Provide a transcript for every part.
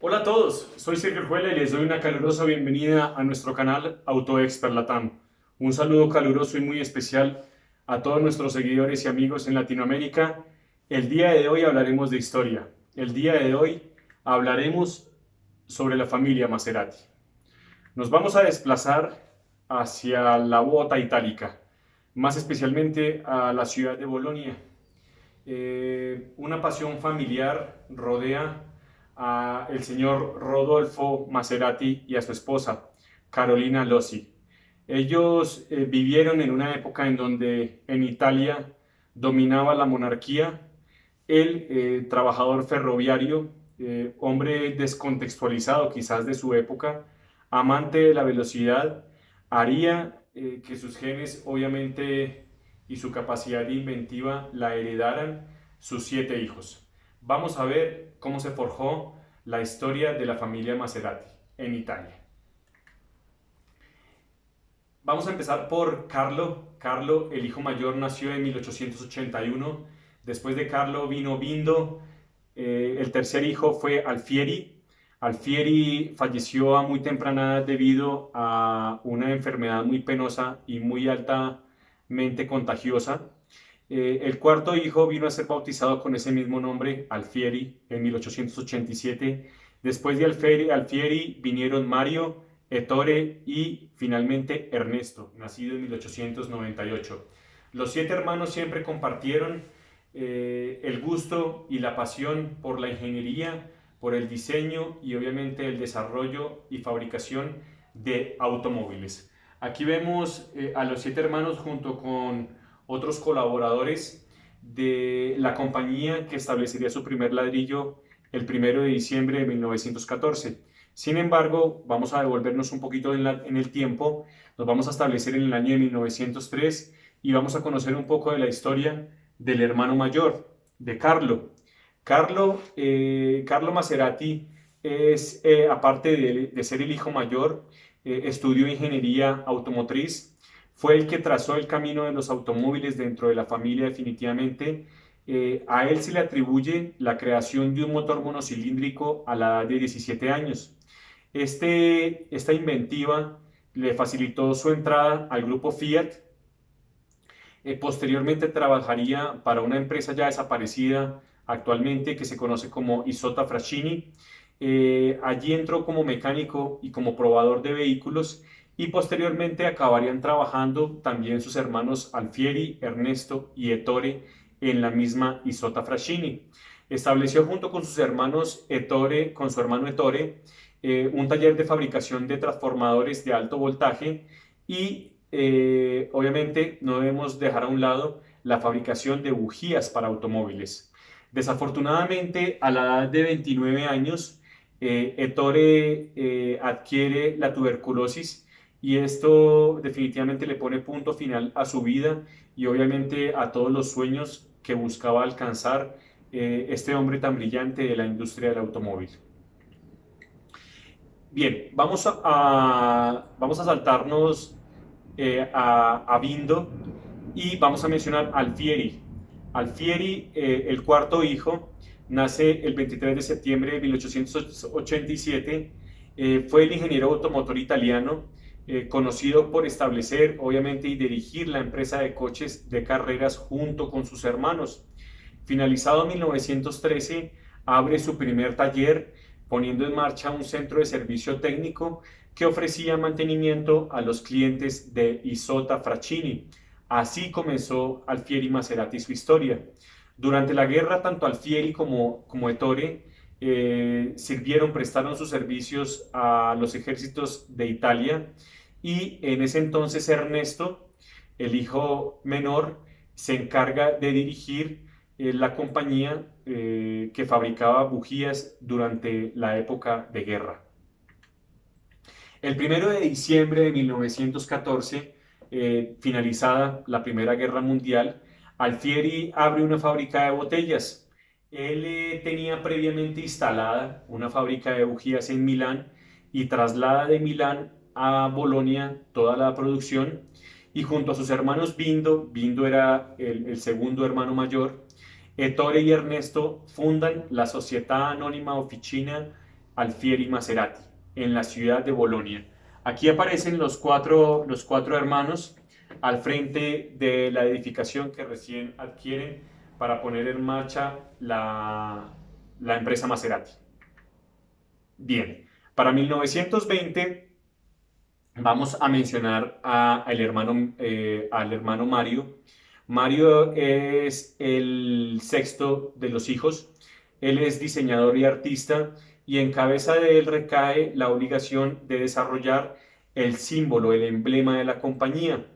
Hola a todos, soy Sergio Orjuela y les doy una calurosa bienvenida a nuestro canal AutoExpert Latam. Un saludo caluroso y muy especial a todos nuestros seguidores y amigos en Latinoamérica. El día de hoy hablaremos de historia. El día de hoy hablaremos sobre la familia Maserati. Nos vamos a desplazar hacia la bota itálica, más especialmente a la ciudad de Bolonia. Una pasión familiar rodea a el señor Rodolfo Maserati y a su esposa, Carolina Lossi. Ellos vivieron en una época en donde en Italia dominaba la monarquía. Él, trabajador ferroviario, hombre descontextualizado quizás de su época, amante de la velocidad, haría que sus genes obviamente y su capacidad inventiva la heredaran sus 7 hijos. Vamos a ver cómo se forjó la historia de la familia Maserati en Italia. Vamos a empezar por Carlo. Carlo, el hijo mayor, nació en 1881. Después de Carlo vino Bindo. El tercer hijo fue Alfieri. Alfieri falleció a muy temprana edad debido a una enfermedad muy penosa y muy altamente contagiosa. El cuarto hijo vino a ser bautizado con ese mismo nombre, Alfieri, en 1887. Después de Alfieri vinieron Mario, Ettore y finalmente Ernesto, nacido en 1898. Los 7 hermanos siempre compartieron el gusto y la pasión por la ingeniería, por el diseño y obviamente el desarrollo y fabricación de automóviles. Aquí vemos a los 7 hermanos junto con otros colaboradores de la compañía que establecería su primer ladrillo el 1 de diciembre de 1914. Sin embargo, vamos a devolvernos un poquito en el tiempo, nos vamos a establecer en el año de 1903 y vamos a conocer un poco de la historia del hermano mayor, de Carlo. Carlo Maserati es, aparte de ser el hijo mayor, estudió ingeniería automotriz, fue el que trazó el camino de los automóviles dentro de la familia definitivamente. A él se le atribuye la creación de un motor monocilíndrico a la edad de 17 años. Esta inventiva le facilitó su entrada al grupo Fiat. Posteriormente trabajaría para una empresa ya desaparecida actualmente que se conoce como Isotta Fraschini. Allí entró como mecánico y como probador de vehículos y posteriormente acabarían trabajando también sus hermanos Alfieri, Ernesto y Ettore en la misma Isotta Fraschini. Estableció junto con sus hermanos Ettore, con su hermano Ettore, un taller de fabricación de transformadores de alto voltaje y obviamente no debemos dejar a un lado la fabricación de bujías para automóviles. Desafortunadamente, a la edad de 29 años, Ettore adquiere la tuberculosis y esto definitivamente le pone punto final a su vida y obviamente a todos los sueños que buscaba alcanzar este hombre tan brillante de la industria del automóvil. Bien, vamos a saltarnos a Bindo y vamos a mencionar Alfieri. Alfieri, el cuarto hijo, nace el 23 de septiembre de 1887. Fue el ingeniero automotor italiano, conocido por establecer, obviamente, y dirigir la empresa de coches de carreras junto con sus hermanos. Finalizado 1913, abre su primer taller, poniendo en marcha un centro de servicio técnico que ofrecía mantenimiento a los clientes de Isotta Fraschini. Así comenzó Alfieri Maserati su historia. Durante la guerra, tanto Alfieri como Ettore prestaron sus servicios a los ejércitos de Italia y en ese entonces Ernesto, el hijo menor, se encarga de dirigir la compañía que fabricaba bujías durante la época de guerra. El 1 de diciembre de 1914, finalizada la Primera Guerra Mundial, Alfieri abre una fábrica de botellas. Él tenía previamente instalada una fábrica de bujías en Milán y traslada de Milán a Bolonia toda la producción y junto a sus hermanos Bindo era el segundo hermano mayor, Ettore y Ernesto fundan la Società Anónima Officina Alfieri Maserati, en la ciudad de Bolonia. Aquí aparecen los cuatro hermanos al frente de la edificación que recién adquieren para poner en marcha la empresa Maserati. Bien, para 1920 vamos a mencionar al hermano Mario. Mario es el sexto de los hijos. Él es diseñador y artista y en cabeza de él recae la obligación de desarrollar el símbolo, el emblema de la compañía.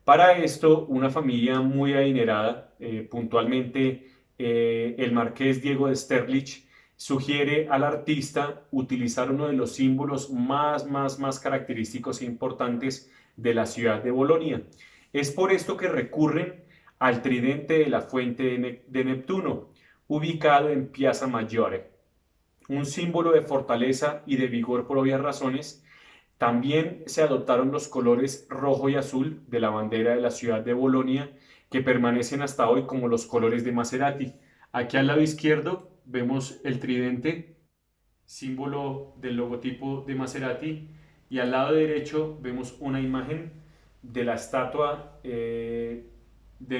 Para esto, una familia muy adinerada, puntualmente el marqués Diego de Sterlich, sugiere al artista utilizar uno de los símbolos más característicos e importantes de la ciudad de Bolonia. Es por esto que recurren al tridente de la fuente de Neptuno, ubicado en Piazza Maggiore, un símbolo de fortaleza y de vigor por obvias razones. También se adoptaron los colores rojo y azul de la bandera de la ciudad de Bolonia, que permanecen hasta hoy como los colores de Maserati. Aquí al lado izquierdo vemos el tridente, símbolo del logotipo de Maserati, y al lado derecho vemos una imagen de la estatua de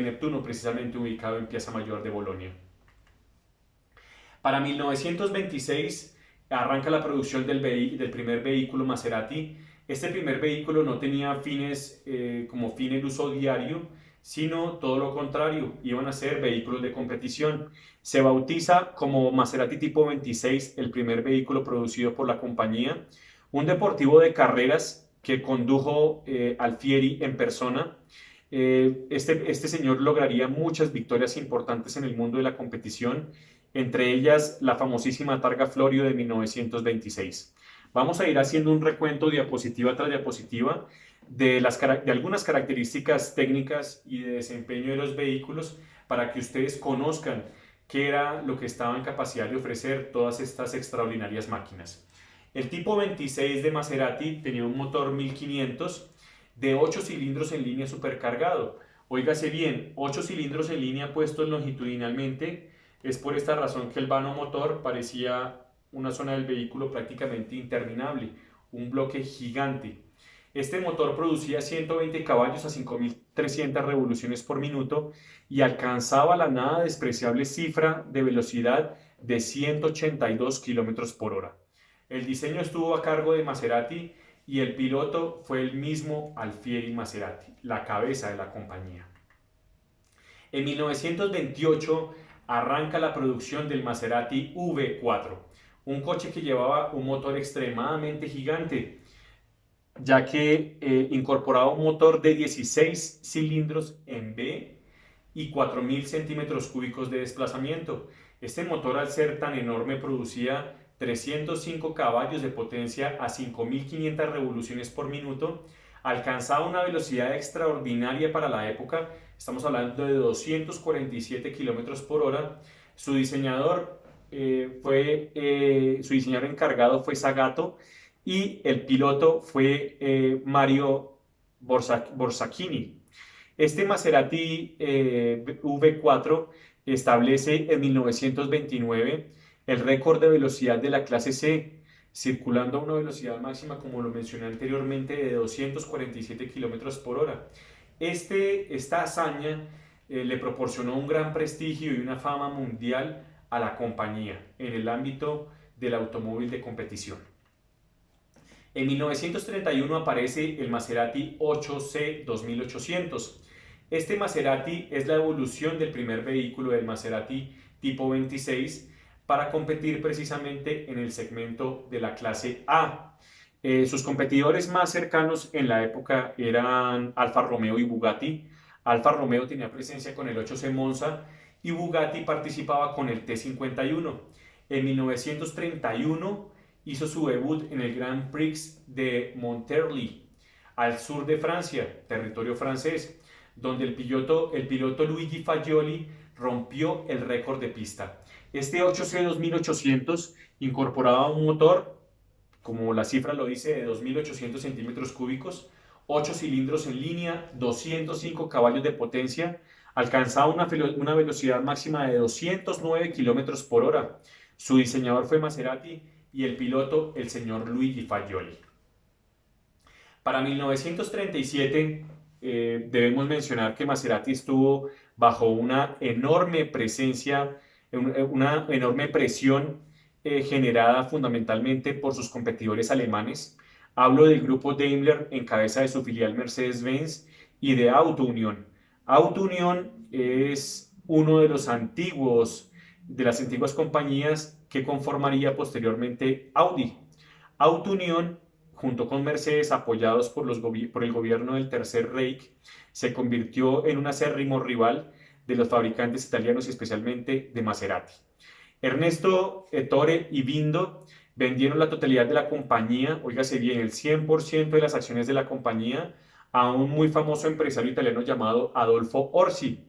Neptuno, precisamente ubicado en Piazza Maggiore de Bolonia. Para 1926 arranca la producción del primer vehículo Maserati. Este primer vehículo no tenía como fin el uso diario, sino todo lo contrario, iban a ser vehículos de competición. Se bautiza como Maserati Tipo 26, el primer vehículo producido por la compañía, un deportivo de carreras que condujo Alfieri en persona. Este señor lograría muchas victorias importantes en el mundo de la competición, entre ellas la famosísima Targa Florio de 1926. Vamos a ir haciendo un recuento diapositiva tras diapositiva de algunas características técnicas y de desempeño de los vehículos para que ustedes conozcan qué era lo que estaba en capacidad de ofrecer todas estas extraordinarias máquinas. El tipo 26 de Maserati tenía un motor 1500 de 8 cilindros en línea supercargado. Óigase bien, 8 cilindros en línea puestos longitudinalmente. Es por esta razón que el vano motor parecía una zona del vehículo prácticamente interminable, un bloque gigante. Este motor producía 120 caballos a 5.300 revoluciones por minuto y alcanzaba la nada despreciable cifra de velocidad de 182 kilómetros por hora. El diseño estuvo a cargo de Maserati y el piloto fue el mismo Alfieri Maserati, la cabeza de la compañía. En 1928 arranca la producción del Maserati V4, un coche que llevaba un motor extremadamente gigante, ya que incorporaba un motor de 16 cilindros en B y 4.000 centímetros cúbicos de desplazamiento. Este motor, al ser tan enorme, producía 305 caballos de potencia a 5.500 revoluciones por minuto, alcanzaba una velocidad extraordinaria para la época, estamos hablando de 247 kilómetros por hora. Su diseñador encargado fue Zagato y el piloto fue Mario Borzacchini. Este Maserati V4 establece en 1929 el récord de velocidad de la clase C, circulando a una velocidad máxima, como lo mencioné anteriormente, de 247 kilómetros por hora. Esta hazaña le proporcionó un gran prestigio y una fama mundial a la compañía en el ámbito del automóvil de competición. En 1931 aparece el Maserati 8C 2800. Este Maserati es la evolución del primer vehículo del Maserati tipo 26 para competir precisamente en el segmento de la clase A. Sus competidores más cercanos en la época eran Alfa Romeo y Bugatti. Alfa Romeo tenía presencia con el 8C Monza y Bugatti participaba con el T51. En 1931 hizo su debut en el Grand Prix de Monterrey, al sur de Francia, territorio francés, donde el piloto Luigi Fagioli rompió el récord de pista. Este 8C 2800 incorporaba un motor, como la cifra lo dice, de 2.800 centímetros cúbicos, 8 cilindros en línea, 205 caballos de potencia, alcanzaba una velocidad máxima de 209 kilómetros por hora. Su diseñador fue Maserati y el piloto el señor Luigi Fagioli. Para 1937 debemos mencionar que Maserati estuvo bajo una enorme presencia, una enorme presión generada fundamentalmente por sus competidores alemanes. Hablo del grupo Daimler en cabeza de su filial Mercedes-Benz y de Auto Unión. Auto Unión es uno de los antiguos, de las antiguas compañías que conformaría posteriormente Audi. Auto Unión, junto con Mercedes, apoyados por el gobierno del Tercer Reich, se convirtió en un acérrimo rival de los fabricantes italianos y especialmente de Maserati. Ernesto Ettore y Bindo vendieron la totalidad de la compañía, óigase bien, el 100% de las acciones de la compañía, a un muy famoso empresario italiano llamado Adolfo Orsi.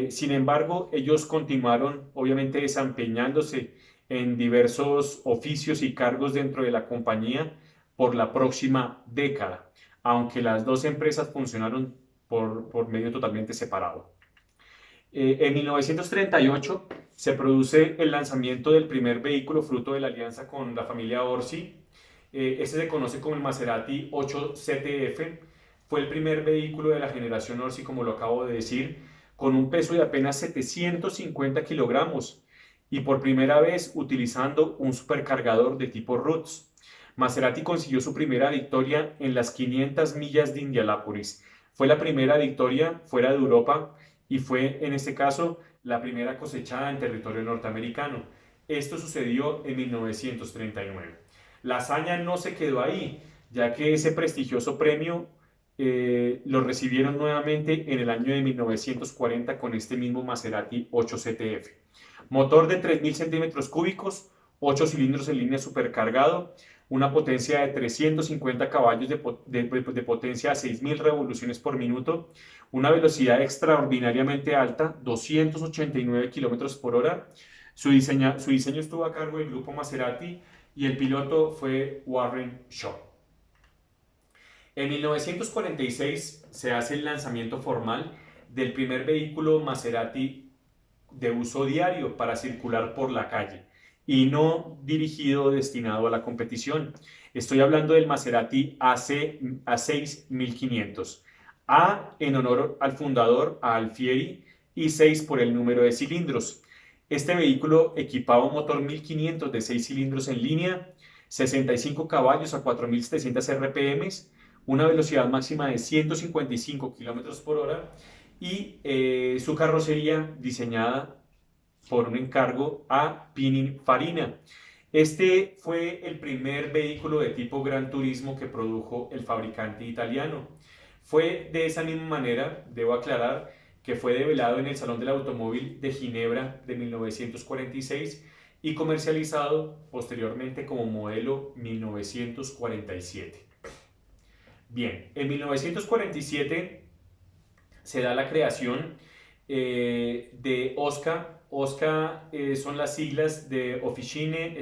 Sin embargo, ellos continuaron obviamente desempeñándose en diversos oficios y cargos dentro de la compañía por la próxima década, aunque las dos empresas funcionaron por medio totalmente separado. En 1938 se produce el lanzamiento del primer vehículo fruto de la alianza con la familia Orsi. Este se conoce como el Maserati 8 CTF. Fue el primer vehículo de la generación Orsi, como lo acabo de decir, con un peso de apenas 750 kilogramos y por primera vez utilizando un supercargador de tipo Roots. Maserati consiguió su primera victoria en las 500 millas de Indianápolis. Fue la primera victoria fuera de Europa y fue en este caso la primera cosechada en territorio norteamericano. Esto sucedió en 1939. La hazaña no se quedó ahí, ya que ese prestigioso premio lo recibieron nuevamente en el año de 1940 con este mismo Maserati 8 CTF. Motor de 3.000 centímetros cúbicos, 8 cilindros en línea supercargado, una potencia de 350 caballos de potencia a 6.000 revoluciones por minuto, una velocidad extraordinariamente alta, 289 kilómetros por hora. Su diseño estuvo a cargo del grupo Maserati y el piloto fue Warren Shaw. En 1946 se hace el lanzamiento formal del primer vehículo Maserati de uso diario para circular por la calle y no dirigido o destinado a la competición. Estoy hablando del Maserati A6 1500. A en honor al fundador, a Alfieri, y 6 por el número de cilindros. Este vehículo equipaba un motor 1500 de 6 cilindros en línea, 65 caballos a 4700 RPM, una velocidad máxima de 155 km por hora y su carrocería diseñada por un encargo a Pininfarina. Este fue el primer vehículo de tipo Gran Turismo que produjo el fabricante italiano. Fue de esa misma manera, debo aclarar, que fue develado en el Salón del Automóvil de Ginebra de 1946 y comercializado posteriormente como modelo 1947. Bien, en 1947 se da la creación de OSCA. OSCA son las siglas de Officine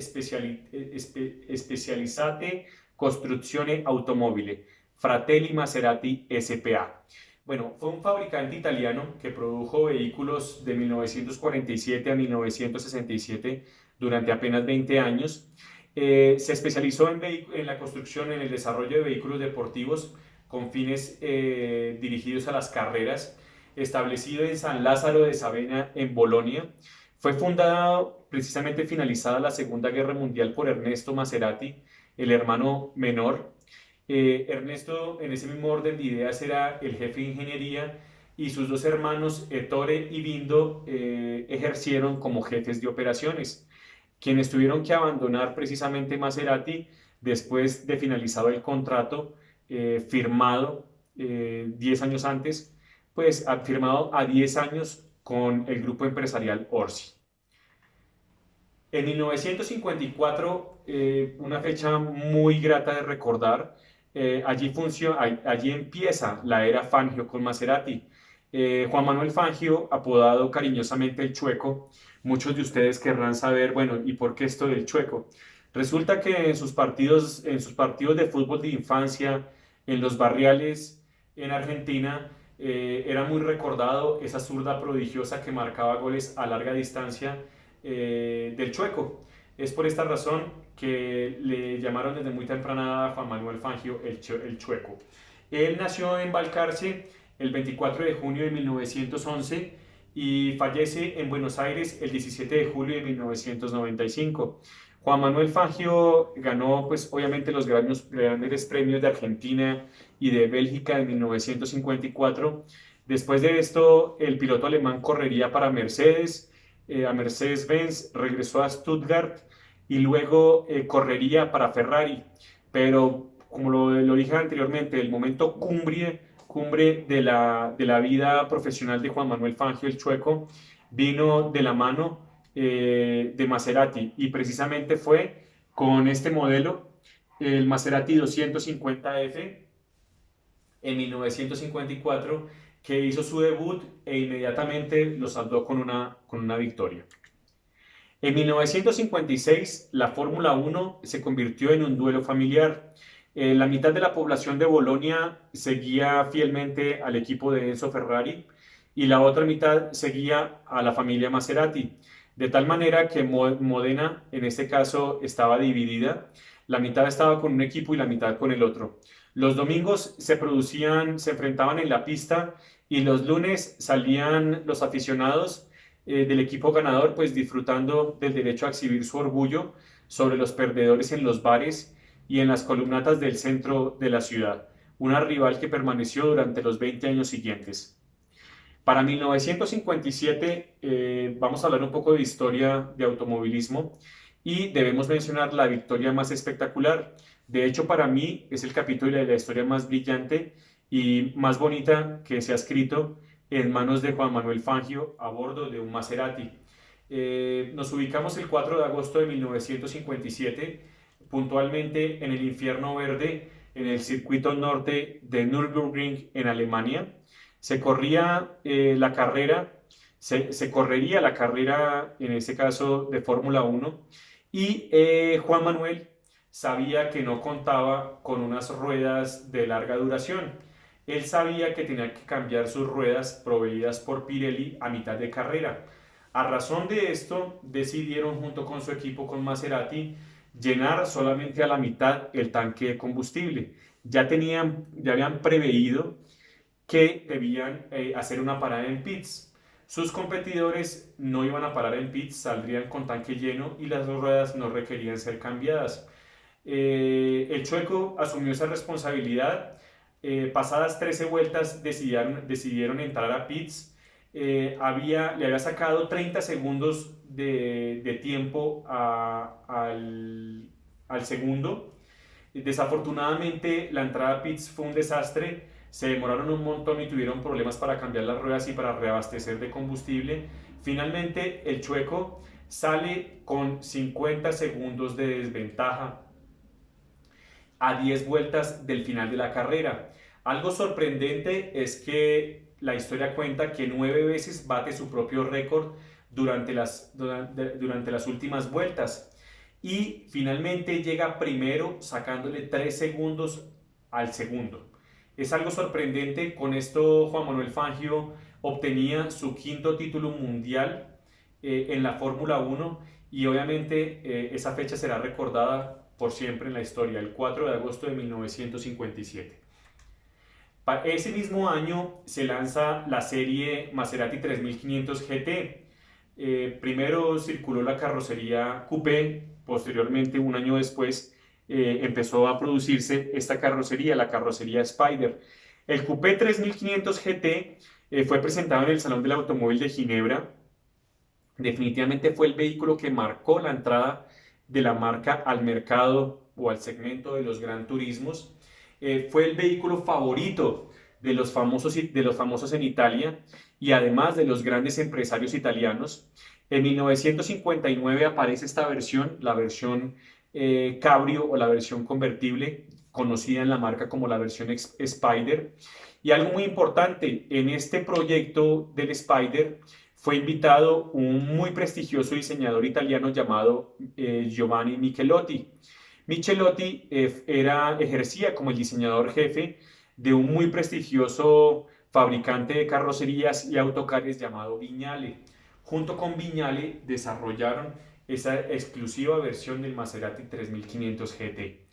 Specializzate Costruzione Automobile, Fratelli Maserati SPA. Bueno, fue un fabricante italiano que produjo vehículos de 1947 a 1967 durante apenas 20 años. Se especializó en la construcción, en el desarrollo de vehículos deportivos con fines dirigidos a las carreras, establecido en San Lázaro de Sabena, en Bolonia. Fue fundado precisamente finalizada la Segunda Guerra Mundial por Ernesto Maserati, el hermano menor. Ernesto, en ese mismo orden de ideas, era el jefe de ingeniería y sus dos hermanos, Ettore y Bindo, ejercieron como jefes de operaciones, quienes tuvieron que abandonar precisamente Maserati después de finalizado el contrato firmado 10 años antes, pues firmado a 10 años con el grupo empresarial Orsi. En 1954, una fecha muy grata de recordar, allí empieza la era Fangio con Maserati. Juan Manuel Fangio, apodado cariñosamente el Chueco, muchos de ustedes querrán saber, bueno, ¿y por qué esto del Chueco? Resulta que en sus partidos de fútbol de infancia, en los barriales en Argentina, era muy recordado esa zurda prodigiosa que marcaba goles a larga distancia del Chueco. Es por esta razón que le llamaron desde muy temprana edad a Juan Manuel Fangio el Chueco. Él nació en Balcarce el 24 de junio de 1911 y fallece en Buenos Aires el 17 de julio de 1995. Juan Manuel Fangio ganó, pues, obviamente los grandes premios de Argentina y de Bélgica en 1954. Después de esto, el piloto alemán correría para Mercedes, a Mercedes-Benz, regresó a Stuttgart y luego correría para Ferrari. Pero, como lo dije anteriormente, el momento cumbre de la vida profesional de Juan Manuel Fangio, el Chueco, vino de la mano de Maserati y precisamente fue con este modelo, el Maserati 250F, en 1954, que hizo su debut e inmediatamente lo saldó con una victoria. En 1956, la Fórmula 1 se convirtió en un duelo familiar. La mitad de la población de Bolonia seguía fielmente al equipo de Enzo Ferrari y la otra mitad seguía a la familia Maserati. De tal manera que Modena, en este caso, estaba dividida. La mitad estaba con un equipo y la mitad con el otro. Los domingos se enfrentaban en la pista y los lunes salían los aficionados del equipo ganador, pues disfrutando del derecho a exhibir su orgullo sobre los perdedores en los bares y en las columnatas del centro de la ciudad, una rival que permaneció durante los 20 años siguientes. Para 1957 vamos a hablar un poco de historia de automovilismo y debemos mencionar la victoria más espectacular. De hecho, para mí es el capítulo de la historia más brillante y más bonita que se ha escrito en manos de Juan Manuel Fangio a bordo de un Maserati. Nos ubicamos el 4 de agosto de 1957, puntualmente en el Infierno Verde, en el circuito norte de Nürburgring, en Alemania. Se corría la carrera, se correría la carrera, en este caso de Fórmula 1, y Juan Manuel sabía que no contaba con unas ruedas de larga duración. Él sabía que tenía que cambiar sus ruedas proveídas por Pirelli a mitad de carrera. A razón de esto, decidieron junto con su equipo, con Maserati, llenar solamente a la mitad el tanque de combustible. Ya habían preveído que debían hacer una parada en pits. Sus competidores no iban a parar en pits, saldrían con tanque lleno y las ruedas no requerían ser cambiadas. El Chueco asumió esa responsabilidad. Pasadas 13 vueltas decidieron entrar a pits. Le había sacado 30 segundos de tiempo al segundo. Desafortunadamente, la entrada a pits fue un desastre. Se demoraron un montón y tuvieron problemas para cambiar las ruedas y para reabastecer de combustible. Finalmente, el Chueco sale con 50 segundos de desventaja a 10 vueltas del final de la carrera. Algo sorprendente es que la historia cuenta que 9 veces bate su propio récord durante las últimas vueltas y finalmente llega primero sacándole 3 segundos al segundo. Es algo sorprendente. Con esto Juan Manuel Fangio obtenía su quinto título mundial en la Fórmula 1 y obviamente esa fecha será recordada por siempre en la historia, el 4 de agosto de 1957. Ese mismo año se lanza la serie Maserati 3500 GT. Primero circuló la carrocería Coupé, posteriormente, un año después, empezó a producirse esta carrocería, la carrocería Spider. El Coupé 3500 GT fue presentado en el Salón del Automóvil de Ginebra. Definitivamente fue el vehículo que marcó la entrada de la marca al mercado o al segmento de los gran turismos. Fue el vehículo favorito de los famosos en Italia y además de los grandes empresarios italianos. En 1959 aparece esta versión, la versión Cabrio o la versión convertible, conocida en la marca como la versión Spider. Y algo muy importante, en este proyecto del Spider fue invitado un muy prestigioso diseñador italiano llamado Giovanni Michelotti. Michelotti ejercía como el diseñador jefe de un muy prestigioso fabricante de carrocerías y autocares llamado Vignale. Junto con Vignale desarrollaron esa exclusiva versión del Maserati 3500 GT.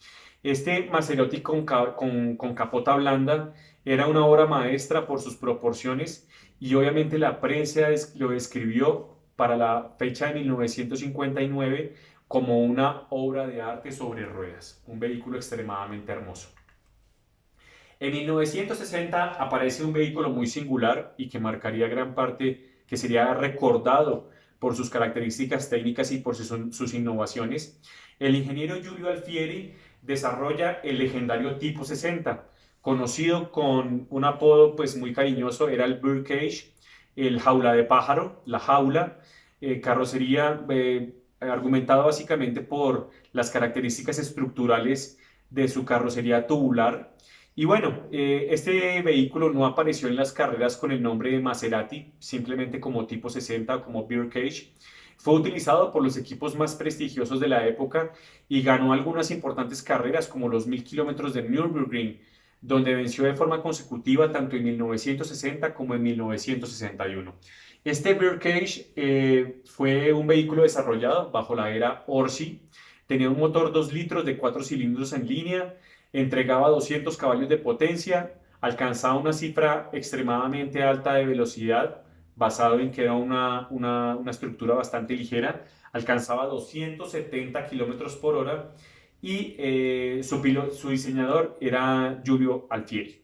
Este Maserati con capota blanda era una obra maestra por sus proporciones y obviamente la prensa lo describió para la fecha de 1959 como una obra de arte sobre ruedas, un vehículo extremadamente hermoso. En 1960 aparece un vehículo muy singular y que marcaría gran parte, que sería recordado por sus características técnicas y por sus innovaciones. El ingeniero Giulio Alfieri desarrolla el legendario Tipo 60, conocido con un apodo pues muy cariñoso, era el Birdcage, el jaula de pájaro, la jaula, carrocería argumentado básicamente por las características estructurales de su carrocería tubular. Y bueno, este vehículo no apareció en las carreras con el nombre de Maserati, simplemente como Tipo 60 o como Birdcage. Fue utilizado por los equipos más prestigiosos de la época y ganó algunas importantes carreras como los 1000 kilómetros de Nürburgring, donde venció de forma consecutiva tanto en 1960 como en 1961. Este Birdcage fue un vehículo desarrollado bajo la era Orsi, tenía un motor 2 litros de 4 cilindros en línea, entregaba 200 caballos de potencia, alcanzaba una cifra extremadamente alta de velocidad, basado en que era una estructura bastante ligera, alcanzaba 270 kilómetros por hora y su diseñador era Giulio Alfieri.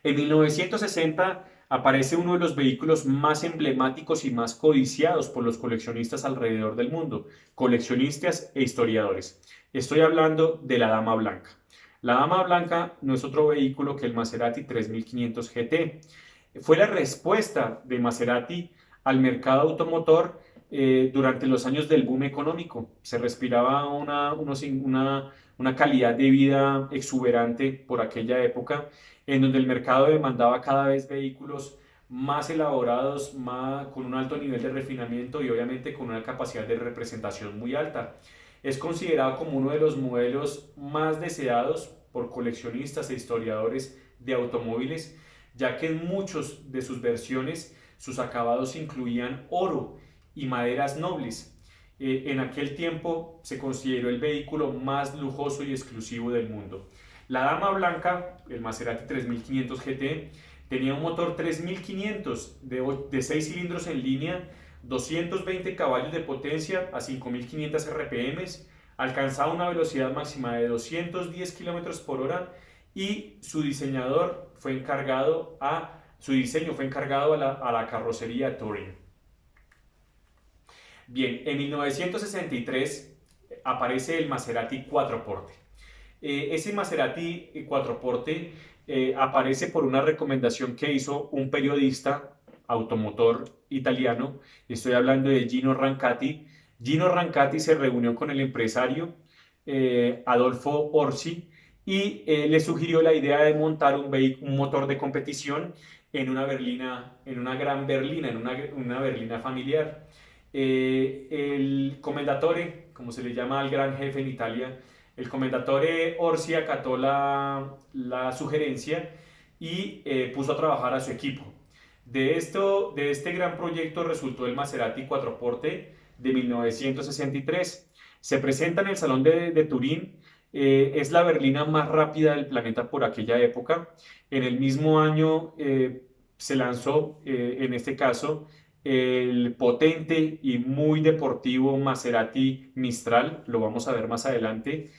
En 1960 aparece uno de los vehículos más emblemáticos y más codiciados por los coleccionistas alrededor del mundo, coleccionistas e historiadores. Estoy hablando de la Dama Blanca. La Dama Blanca no es otro vehículo que el Maserati 3500 GT. Fue la respuesta de Maserati al mercado automotor durante los años del boom económico. Se respiraba una calidad de vida exuberante por aquella época, en donde el mercado demandaba cada vez vehículos más elaborados, con un alto nivel de refinamiento y obviamente con una capacidad de representación muy alta. Es considerado como uno de los modelos más deseados por coleccionistas e historiadores de automóviles, ya que en muchos de sus versiones sus acabados incluían oro y maderas nobles. En aquel tiempo se consideró el vehículo más lujoso y exclusivo del mundo. La Dama Blanca, el Maserati 3500 GT, tenía un motor 3500 de 6 cilindros en línea, 220 caballos de potencia a 5500 RPM, alcanzaba una velocidad máxima de 210 km por hora y su diseño fue encargado a la carrocería Touring. Bien, en 1963 aparece el Maserati Quattroporte. Ese Maserati Quattroporte aparece por una recomendación que hizo un periodista automotor italiano. Estoy hablando de Gino Rancati. Gino Rancati se reunió con el empresario Adolfo Orsi y le sugirió la idea de montar un motor de competición en una berlina, en una gran berlina, una berlina familiar. El commendatore, como se le llama al gran jefe en Italia, el commendatore Orsi acató la sugerencia y puso a trabajar a su equipo. De este gran proyecto resultó el Maserati Quattroporte de 1963. Se presenta en el Salón de Turín. Es la berlina más rápida del planeta por aquella época. En el mismo año se lanzó, en este caso, el potente y muy deportivo Maserati Mistral, lo vamos a ver más adelante.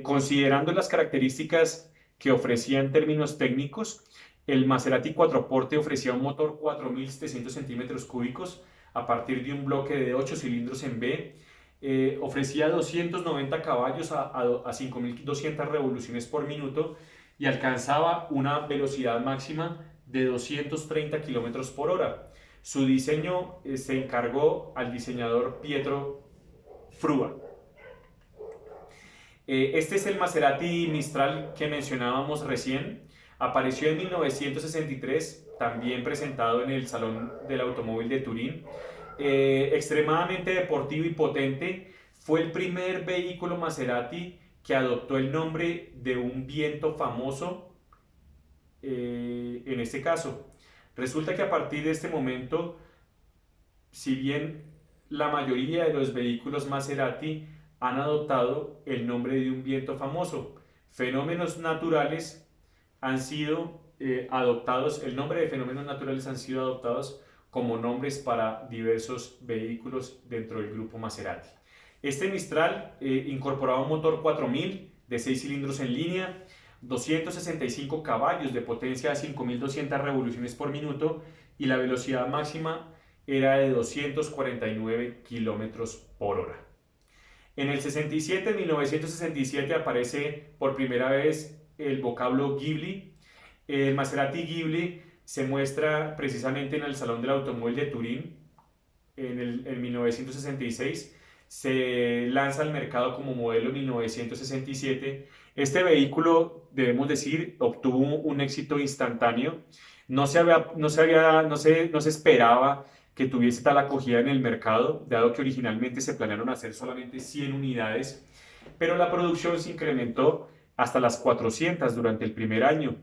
Considerando las características que ofrecía en términos técnicos, el Maserati Quattroporte ofrecía un motor 4700 centímetros cúbicos a partir de un bloque de 8 cilindros en B. Ofrecía 290 caballos a 5200 revoluciones por minuto y alcanzaba una velocidad máxima de 230 kilómetros por hora. Su diseño se encargó al diseñador Pietro Frua. Este es el Maserati Mistral que mencionábamos recién. Apareció en 1963, también presentado en el Salón del Automóvil de Turín. Extremadamente deportivo y potente, fue el primer vehículo Maserati que adoptó el nombre de un viento famoso en este caso. Resulta que a partir de este momento, si bien la mayoría de los vehículos Maserati han adoptado el nombre de un viento famoso. Fenómenos naturales han sido adoptados, el nombre de fenómenos naturales han sido adoptados como nombres para diversos vehículos dentro del grupo Maserati. Este Mistral incorporaba un motor 4000 de 6 cilindros en línea, 265 caballos de potencia a 5200 revoluciones por minuto y la velocidad máxima era de 249 kilómetros por hora. En el 67, 1967, aparece por primera vez el vocablo Ghibli. El Maserati Ghibli se muestra precisamente en el Salón del Automóvil de Turín en 1966. Se lanza al mercado como modelo 1967. Este vehículo, debemos decir, obtuvo un éxito instantáneo. No se esperaba que tuviese tal acogida en el mercado, dado que originalmente se planearon hacer solamente 100 unidades, pero la producción se incrementó hasta las 400 durante el primer año.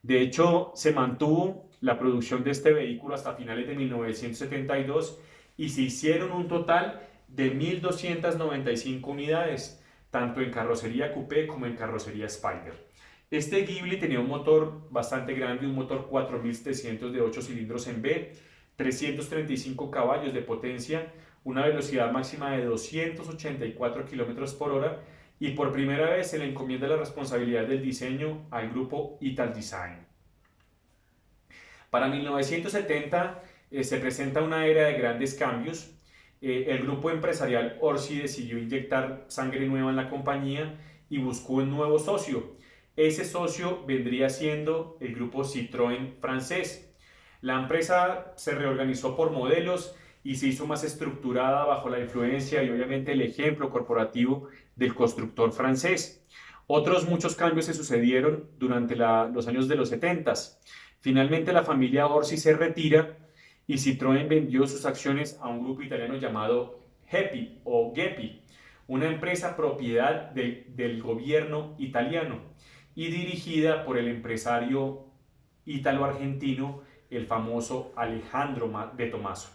De hecho, se mantuvo la producción de este vehículo hasta finales de 1972 y se hicieron un total de 1.295 unidades, tanto en carrocería coupé como en carrocería Spider. Este Ghibli tenía un motor bastante grande, un motor 4700 de 8 cilindros en B, 335 caballos de potencia, una velocidad máxima de 284 kilómetros por hora, y por primera vez se le encomienda la responsabilidad del diseño al grupo Italdesign. Para 1970 se presenta una era de grandes cambios. El grupo empresarial Orsi decidió inyectar sangre nueva en la compañía y buscó un nuevo socio. Ese socio vendría siendo el grupo Citroën francés. La empresa se reorganizó por modelos y se hizo más estructurada bajo la influencia y obviamente el ejemplo corporativo del constructor francés. Otros muchos cambios se sucedieron durante los años de los 70. Finalmente la familia Orsi se retira y Citroën vendió sus acciones a un grupo italiano llamado Geppi o Geppi, una empresa propiedad del gobierno italiano y dirigida por el empresario ítalo-argentino, el famoso Alejandro de Tomaso.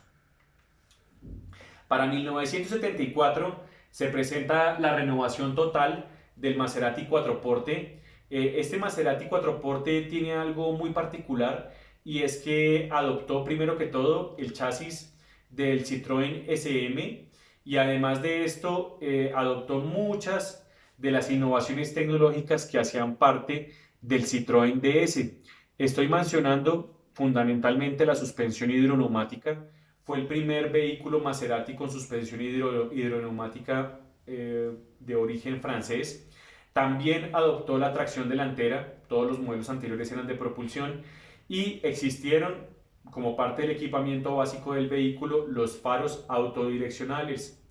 Para 1974 se presenta la renovación total del Maserati Quattroporte. Este Maserati Quattroporte tiene algo muy particular y es que adoptó primero que todo el chasis del Citroën SM y además de esto adoptó muchas de las innovaciones tecnológicas que hacían parte del Citroën DS. Estoy mencionando fundamentalmente la suspensión hidroneumática. Fue el primer vehículo Maserati con suspensión hidroneumática de origen francés. También adoptó la tracción delantera, todos los modelos anteriores eran de propulsión y existieron como parte del equipamiento básico del vehículo los faros autodireccionales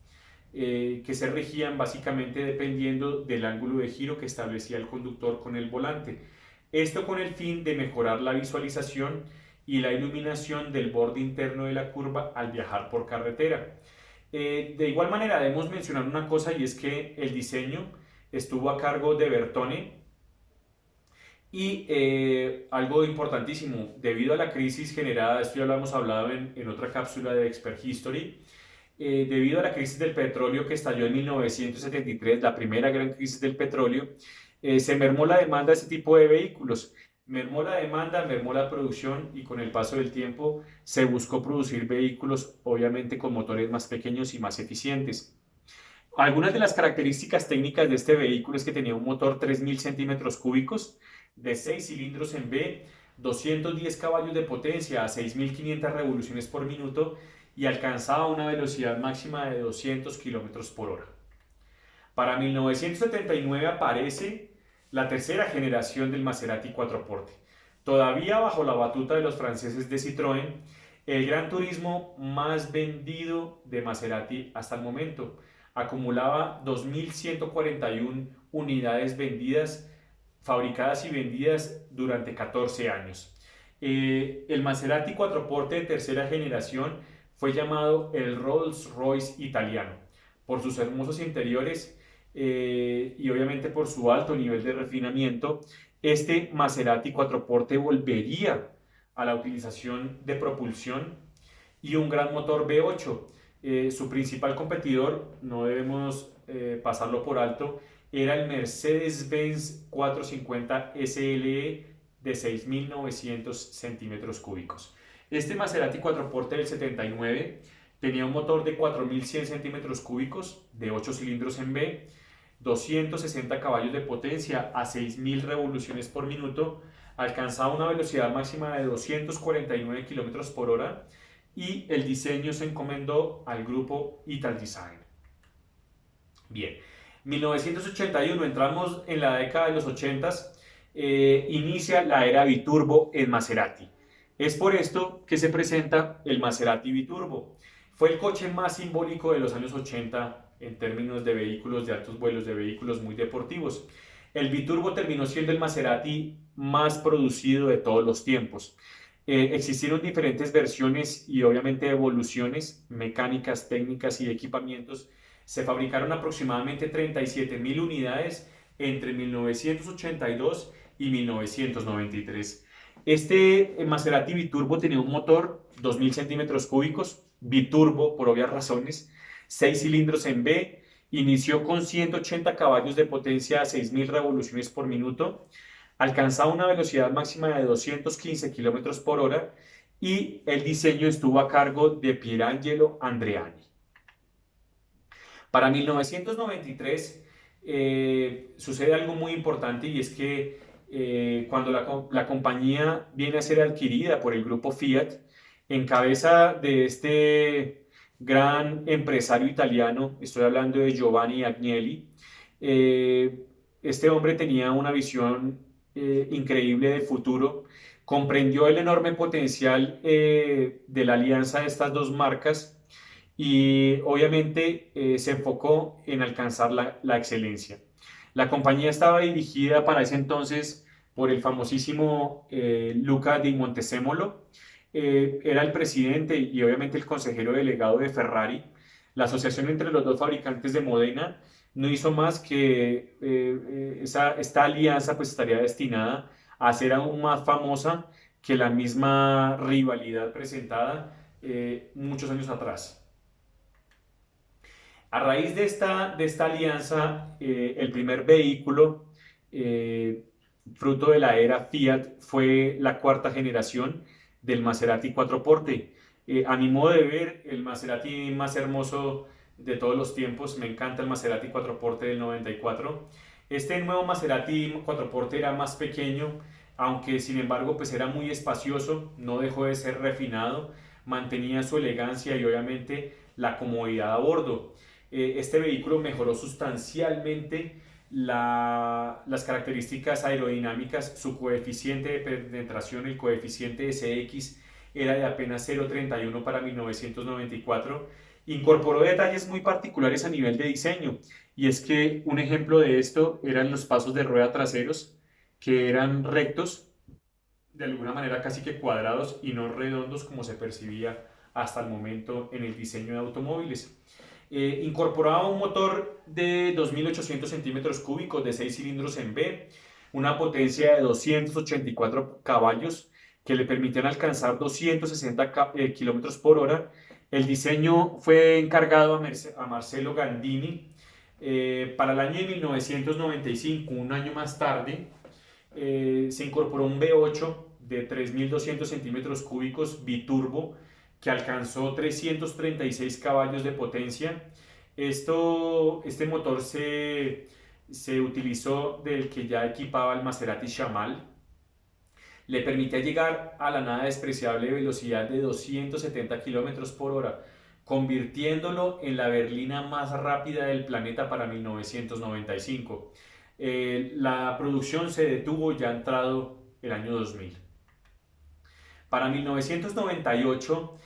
que se regían básicamente dependiendo del ángulo de giro que establecía el conductor con el volante. Esto con el fin de mejorar la visualización y la iluminación del borde interno de la curva al viajar por carretera. De igual manera debemos mencionar una cosa y es que el diseño estuvo a cargo de Bertone y algo importantísimo, debido a la crisis generada, esto ya lo hemos hablado en otra cápsula de Expert History, debido a la crisis del petróleo que estalló en 1973, la primera gran crisis del petróleo, se mermó la demanda de este tipo de vehículos. Mermó la demanda, mermó la producción y con el paso del tiempo se buscó producir vehículos obviamente con motores más pequeños y más eficientes. Algunas de las características técnicas de este vehículo es que tenía un motor 3000 centímetros cúbicos de 6 cilindros en B, 210 caballos de potencia a 6500 revoluciones por minuto y alcanzaba una velocidad máxima de 200 kilómetros por hora. Para 1979 aparece la tercera generación del Maserati Quattroporte. Todavía bajo la batuta de los franceses de Citroën, el Gran Turismo más vendido de Maserati hasta el momento. Acumulaba 2.141 unidades vendidas, fabricadas y vendidas durante 14 años. El Maserati Quattroporte de tercera generación fue llamado el Rolls Royce italiano por sus hermosos interiores y obviamente por su alto nivel de refinamiento. Este Maserati Quattroporte volvería a la utilización de propulsión y un gran motor V8. Su principal competidor, no debemos pasarlo por alto, era el Mercedes-Benz 450 SLE de 6.900 centímetros cúbicos. Este Maserati 4porte del 79 tenía un motor de 4.100 centímetros cúbicos de 8 cilindros en B, 260 caballos de potencia a 6.000 revoluciones por minuto, alcanzaba una velocidad máxima de 249 kilómetros por hora y el diseño se encomendó al grupo Italdesign. Bien, 1981, entramos en la década de los 80, inicia la era biturbo en Maserati. Es por esto que se presenta el Maserati Biturbo. Fue el coche más simbólico de los años 80 en términos de vehículos de altos vuelos, de vehículos muy deportivos. El Biturbo terminó siendo el Maserati más producido de todos los tiempos. Existieron diferentes versiones y obviamente evoluciones mecánicas, técnicas y equipamientos. Se fabricaron aproximadamente 37.000 unidades entre 1982 y 1993. Este Maserati Biturbo tenía un motor 2.000 centímetros cúbicos, biturbo por obvias razones, 6 cilindros en B, inició con 180 caballos de potencia a 6.000 revoluciones por minuto, alcanzaba una velocidad máxima de 215 kilómetros por hora y el diseño estuvo a cargo de Pierangelo Andreani. Para 1993 sucede algo muy importante y es que cuando la compañía viene a ser adquirida por el grupo Fiat, en cabeza de este gran empresario italiano, estoy hablando de Giovanni Agnelli, este hombre tenía una visión increíble de futuro, comprendió el enorme potencial de la alianza de estas dos marcas y obviamente se enfocó en alcanzar la excelencia. La compañía estaba dirigida para ese entonces por el famosísimo Luca di Montezemolo. Era el presidente y obviamente el consejero delegado de Ferrari. La asociación entre los dos fabricantes de Modena no hizo más que esta alianza pues estaría destinada a ser aún más famosa que la misma rivalidad presentada muchos años atrás. A raíz de esta alianza, el primer vehículo, fruto de la era Fiat, fue la cuarta generación del Maserati Quattroporte. A mi modo de ver, el Maserati más hermoso de todos los tiempos, me encanta el Maserati Quattroporte del 94. Este nuevo Maserati Quattroporte era más pequeño, aunque sin embargo pues era muy espacioso, no dejó de ser refinado, mantenía su elegancia y obviamente la comodidad a bordo. Este vehículo mejoró sustancialmente las características aerodinámicas, su coeficiente de penetración, el coeficiente de CX, era de apenas 0,31 para 1994. Incorporó detalles muy particulares a nivel de diseño, y es que un ejemplo de esto eran los pasos de rueda traseros, que eran rectos, de alguna manera casi que cuadrados y no redondos como se percibía hasta el momento en el diseño de automóviles. Incorporaba un motor de 2.800 centímetros cúbicos de 6 cilindros en B, una potencia de 284 caballos que le permitían alcanzar 260 kilómetros por hora. El diseño fue encargado a Marcello Gandini. Para el año de 1995, un año más tarde, se incorporó un V8 de 3.200 centímetros cúbicos biturbo que alcanzó 336 caballos de potencia. Este motor se utilizó del que ya equipaba el Maserati Shamal. Le permitía llegar a la nada despreciable velocidad de 270 kilómetros por hora, convirtiéndolo en la berlina más rápida del planeta para 1995. La producción se detuvo ya entrado el año 2000. Para 1998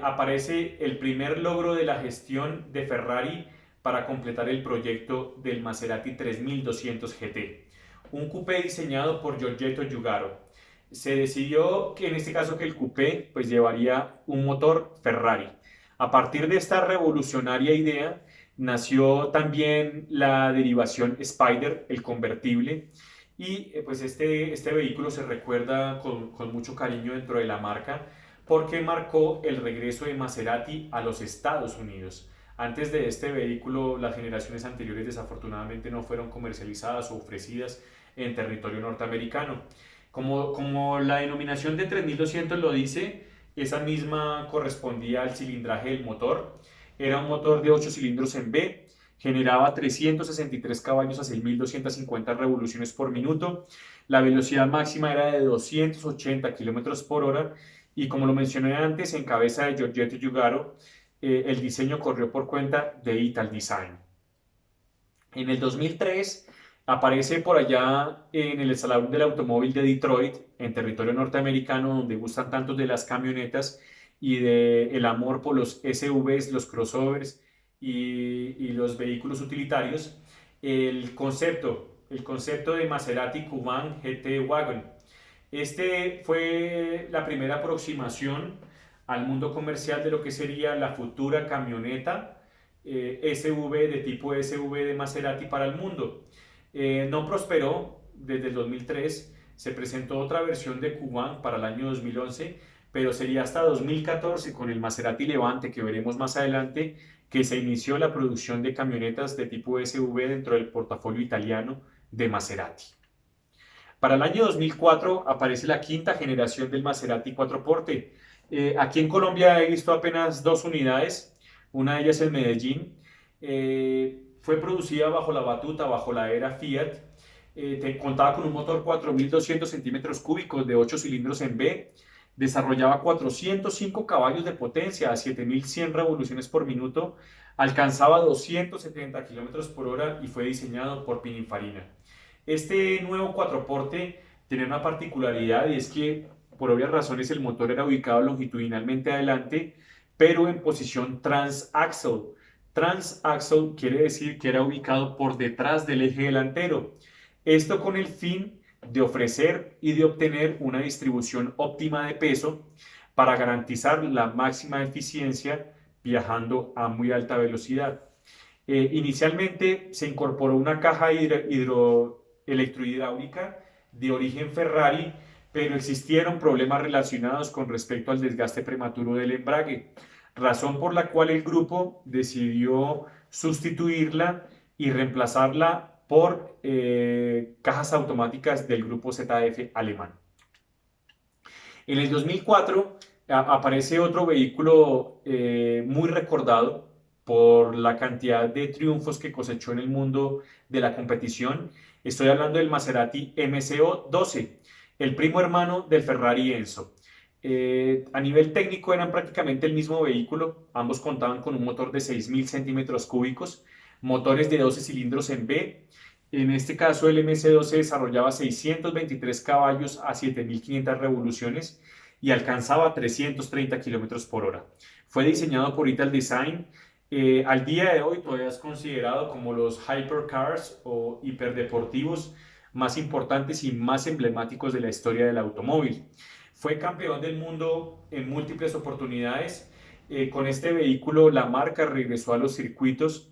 aparece el primer logro de la gestión de Ferrari para completar el proyecto del Maserati 3200 GT, un coupé diseñado por Giorgetto Giugiaro. Se decidió que en este caso que el coupé pues llevaría un motor Ferrari. A partir de esta revolucionaria idea nació también la derivación Spider, el convertible, y pues este vehículo se recuerda con mucho cariño dentro de la marca porque marcó el regreso de Maserati a los Estados Unidos. Antes de este vehículo, las generaciones anteriores desafortunadamente no fueron comercializadas o ofrecidas en territorio norteamericano. Como la denominación de 3200 lo dice, esa misma correspondía al cilindraje del motor. Era un motor de 8 cilindros en B, generaba 363 caballos a 6.250 revoluciones por minuto. La velocidad máxima era de 280 kilómetros por hora y, como lo mencioné antes, en cabeza de Giorgetto Giugiaro, el diseño corrió por cuenta de Ital Design. En el 2003 aparece por allá en el Salón del Automóvil de Detroit, en territorio norteamericano, donde gustan tanto de las camionetas y del amor por los SUVs, los crossovers y los vehículos utilitarios, el concepto de Maserati Cuban GT Wagon. Este fue la primera aproximación al mundo comercial de lo que sería la futura camioneta SV de tipo SV de Maserati para el mundo. No prosperó desde el 2003, se presentó otra versión de Cuban para el año 2011, pero sería hasta 2014 con el Maserati Levante, que veremos más adelante, que se inició la producción de camionetas de tipo SV dentro del portafolio italiano de Maserati. Para el año 2004 aparece la quinta generación del Maserati 4porte. Aquí en Colombia he visto apenas 2 unidades, una de ellas en Medellín. Fue producida bajo la batuta, bajo la era Fiat. Contaba con un motor 4.200 centímetros cúbicos de 8 cilindros en B. Desarrollaba 405 caballos de potencia a 7.100 revoluciones por minuto. Alcanzaba 270 kilómetros por hora y fue diseñado por Pininfarina. Este nuevo 4porte tenía una particularidad, y es que por obvias razones el motor era ubicado longitudinalmente adelante, pero en posición transaxle. Transaxle quiere decir que era ubicado por detrás del eje delantero. Esto con el fin de ofrecer y de obtener una distribución óptima de peso para garantizar la máxima eficiencia viajando a muy alta velocidad. Inicialmente se incorporó una caja electrohidráulica de origen Ferrari, pero existieron problemas relacionados con respecto al desgaste prematuro del embrague, razón por la cual el grupo decidió sustituirla y reemplazarla por cajas automáticas del grupo ZF alemán. En el 2004 aparece otro vehículo muy recordado por la cantidad de triunfos que cosechó en el mundo de la competición. Estoy hablando del Maserati MCO 12, el primo hermano del Ferrari Enzo. A nivel técnico eran prácticamente el mismo vehículo, ambos contaban con un motor de 6.000 centímetros cúbicos, motores de 12 cilindros en B. En este caso el MC12 desarrollaba 623 caballos a 7.500 revoluciones y alcanzaba 330 kilómetros por hora. Fue diseñado por Ital Design. Al día de hoy todavía es considerado como los hypercars o hiperdeportivos más importantes y más emblemáticos de la historia del automóvil. Fue campeón del mundo en múltiples oportunidades. Con este vehículo la marca regresó a los circuitos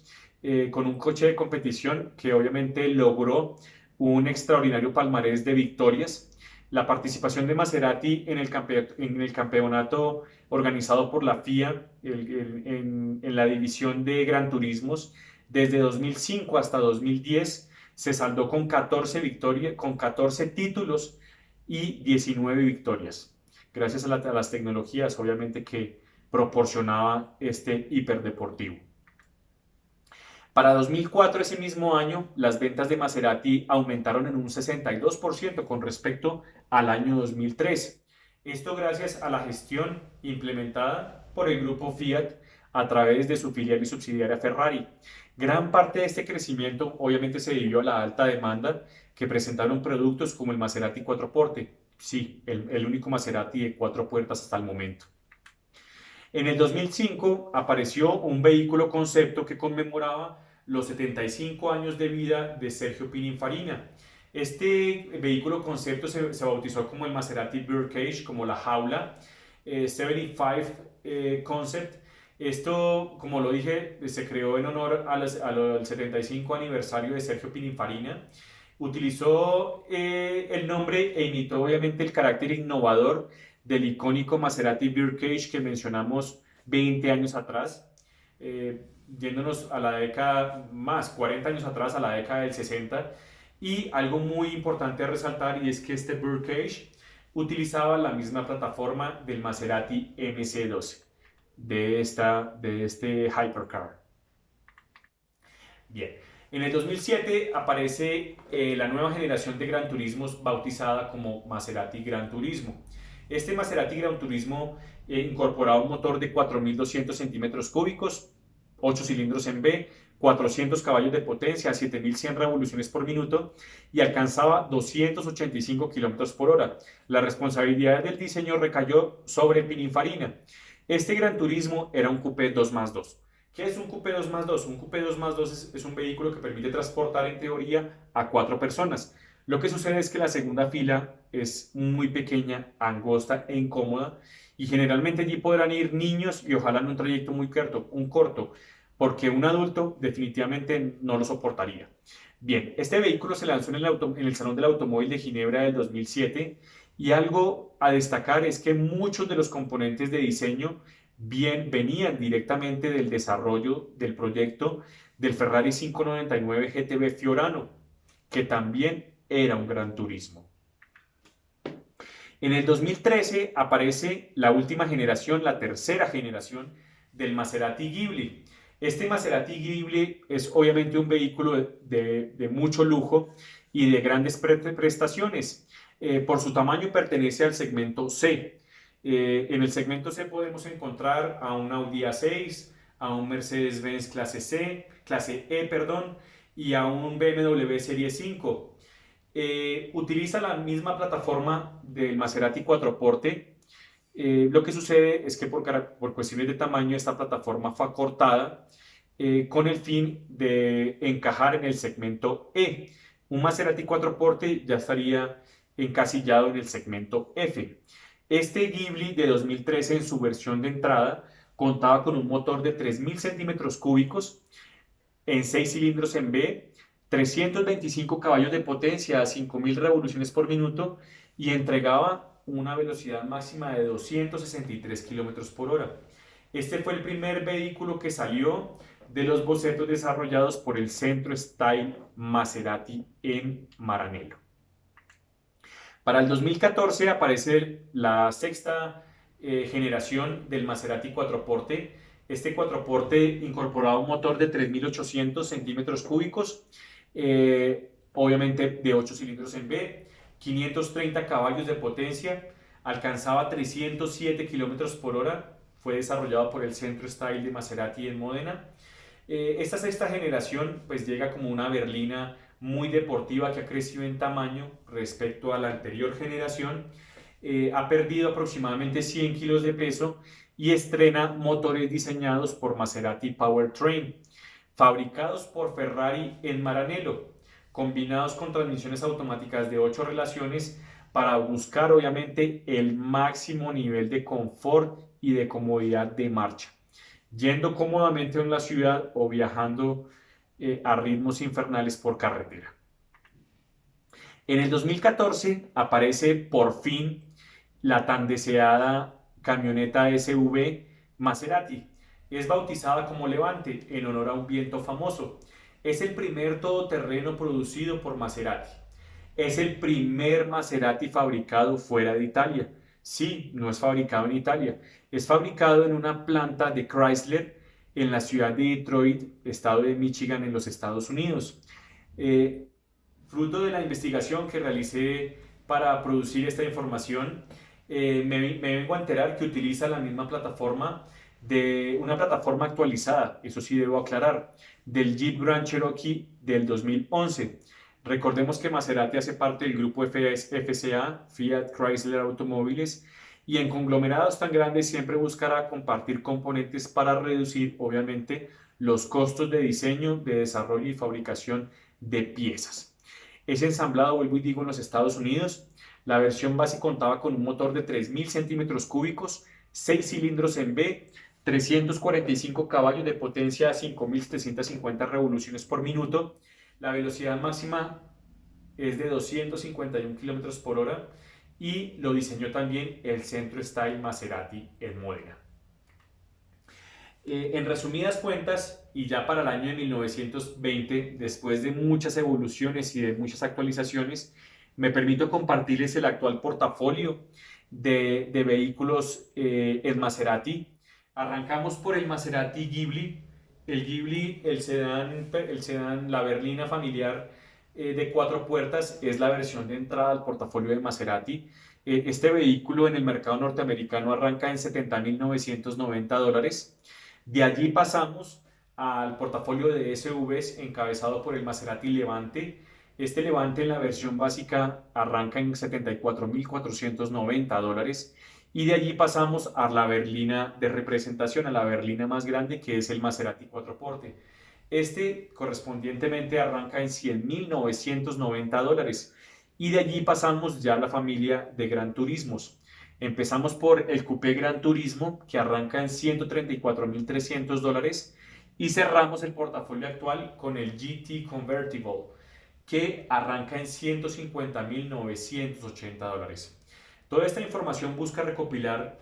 con un coche de competición que obviamente logró un extraordinario palmarés de victorias. La participación de Maserati en el campeonato organizado por la FIA en la división de Gran Turismos desde 2005 hasta 2010 se saldó con 14 títulos y 19 victorias, gracias a las tecnologías obviamente que proporcionaba este hiperdeportivo. Para 2004, ese mismo año, las ventas de Maserati aumentaron en un 62% con respecto al año 2003. Esto gracias a la gestión implementada por el grupo Fiat a través de su filial y subsidiaria Ferrari. Gran parte de este crecimiento obviamente se debió a la alta demanda que presentaron productos como el Maserati 4porte. Sí, el único Maserati de 4 puertas hasta el momento. En el 2005 apareció un vehículo concepto que conmemoraba los 75 años de vida de Sergio Pininfarina. Este vehículo concepto se bautizó como el Maserati Birdcage, como la jaula, 75 Concept. Esto, como lo dije, se creó en honor al 75 aniversario de Sergio Pininfarina. Utilizó el nombre e imitó obviamente el carácter innovador del icónico Maserati Birdcage que mencionamos 20 años atrás, yéndonos a la década más, 40 años atrás, a la década del 60. Y algo muy importante a resaltar, y es que este Birdcage utilizaba la misma plataforma del Maserati MC12, de este Hypercar. Bien, en el 2007 aparece la nueva generación de Gran Turismos bautizada como Maserati Gran Turismo. Este Maserati Gran Turismo incorporaba un motor de 4.200 centímetros cúbicos, 8 cilindros en B, 400 caballos de potencia, 7.100 revoluciones por minuto y alcanzaba 285 kilómetros por hora. La responsabilidad del diseño recayó sobre Pininfarina. Este Gran Turismo era un coupé 2+2. ¿Qué es un coupé 2+2? Un coupé 2+2 es un vehículo que permite transportar en teoría a 4 personas. Lo que sucede es que la segunda fila es muy pequeña, angosta e incómoda y generalmente allí podrán ir niños y ojalá en un trayecto muy corto, porque un adulto definitivamente no lo soportaría. Bien, este vehículo se lanzó en el Salón del Automóvil de Ginebra del 2007 y algo a destacar es que muchos de los componentes de diseño venían directamente del desarrollo del proyecto del Ferrari 599 GTB Fiorano, que también era un gran turismo. En el 2013 aparece la última generación, la tercera generación del Maserati Ghibli. Este Maserati Ghibli es obviamente un vehículo de mucho lujo y de grandes prestaciones. Por su tamaño pertenece al segmento C. En el segmento C podemos encontrar a un Audi A6, a un Mercedes-Benz clase E, perdón, y a un BMW Serie 5. Utiliza la misma plataforma del Maserati Quattroporte. Lo que sucede es que por cuestiones de tamaño esta plataforma fue acortada con el fin de encajar en el segmento E. Un Maserati Quattroporte ya estaría encasillado en el segmento F. Este Ghibli de 2013 en su versión de entrada contaba con un motor de 3.000 centímetros cúbicos en 6 cilindros en B, 325 caballos de potencia a 5.000 revoluciones por minuto y entregaba una velocidad máxima de 263 kilómetros por hora. Este fue el primer vehículo que salió de los bocetos desarrollados por el Centro Style Maserati en Maranello. Para el 2014 aparece la sexta generación del Maserati Quattroporte. Este Quattroporte incorporaba un motor de 3.800 centímetros cúbicos, obviamente de 8 cilindros en B, 530 caballos de potencia, alcanzaba 307 kilómetros por hora, fue desarrollado por el Centro Style de Maserati en Módena. Esta sexta generación pues llega como una berlina muy deportiva que ha crecido en tamaño respecto a la anterior generación, ha perdido aproximadamente 100 kilos de peso y estrena motores diseñados por Maserati Powertrain, fabricados por Ferrari en Maranello, combinados con transmisiones automáticas de 8 relaciones para buscar obviamente el máximo nivel de confort y de comodidad de marcha, yendo cómodamente en la ciudad o viajando a ritmos infernales por carretera. En el 2014 aparece por fin la tan deseada camioneta SUV Maserati. Es bautizada como Levante en honor a un viento famoso. Es el primer todoterreno producido por Maserati. Es el primer Maserati fabricado fuera de Italia. Sí, no es fabricado en Italia. Es fabricado en una planta de Chrysler en la ciudad de Detroit, estado de Michigan, en los Estados Unidos. Fruto de la investigación que realicé para producir esta información, me vengo a enterar que utiliza la misma plataforma de una plataforma actualizada, eso sí debo aclarar, del Jeep Grand Cherokee del 2011. Recordemos que Maserati hace parte del grupo FCA, Fiat Chrysler Automóviles, y en conglomerados tan grandes siempre buscará compartir componentes para reducir, obviamente, los costos de diseño, de desarrollo y fabricación de piezas. Es ensamblado, vuelvo y digo, en los Estados Unidos. La versión base contaba con un motor de 3.000 centímetros cúbicos, 6 cilindros en B, 345 caballos de potencia a 5.750 revoluciones por minuto. La velocidad máxima es de 251 kilómetros por hora y lo diseñó también el Centro Style Maserati en Módena. En resumidas cuentas, y ya para el año de 1920, después de muchas evoluciones y de muchas actualizaciones, me permito compartirles el actual portafolio de vehículos en Maserati. Arrancamos por el Maserati Ghibli. El Ghibli, el sedán, la berlina familiar de 4 puertas, es la versión de entrada al portafolio de Maserati. Este vehículo en el mercado norteamericano arranca en $70.990. De allí pasamos al portafolio de SUVs encabezado por el Maserati Levante. Este Levante en la versión básica arranca en $74.490 y de allí pasamos a la berlina de representación, a la berlina más grande, que es el Maserati 4Porte. Este correspondientemente arranca en $100.990 y de allí pasamos ya a la familia de Gran Turismos. Empezamos por el Coupé Gran Turismo, que arranca en $134.300, y cerramos el portafolio actual con el GT Convertible, que arranca en $150.980. Toda esta información busca recopilar,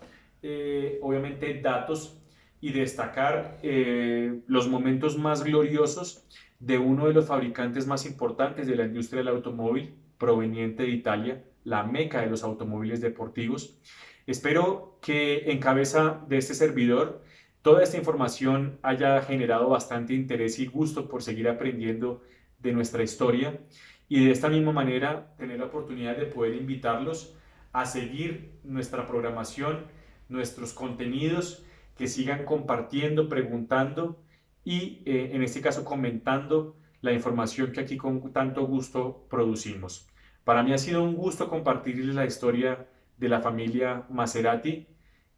obviamente, datos y destacar los momentos más gloriosos de uno de los fabricantes más importantes de la industria del automóvil, proveniente de Italia, la meca de los automóviles deportivos. Espero que en cabeza de este servidor toda esta información haya generado bastante interés y gusto por seguir aprendiendo de nuestra historia, y de esta misma manera tener la oportunidad de poder invitarlos a seguir nuestra programación, nuestros contenidos, que sigan compartiendo, preguntando y en este caso comentando la información que aquí con tanto gusto producimos. Para mí ha sido un gusto compartirles la historia de la familia Maserati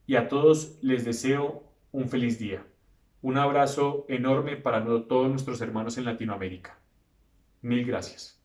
y a todos les deseo un feliz día. Un abrazo enorme para todos nuestros hermanos en Latinoamérica. Mil gracias.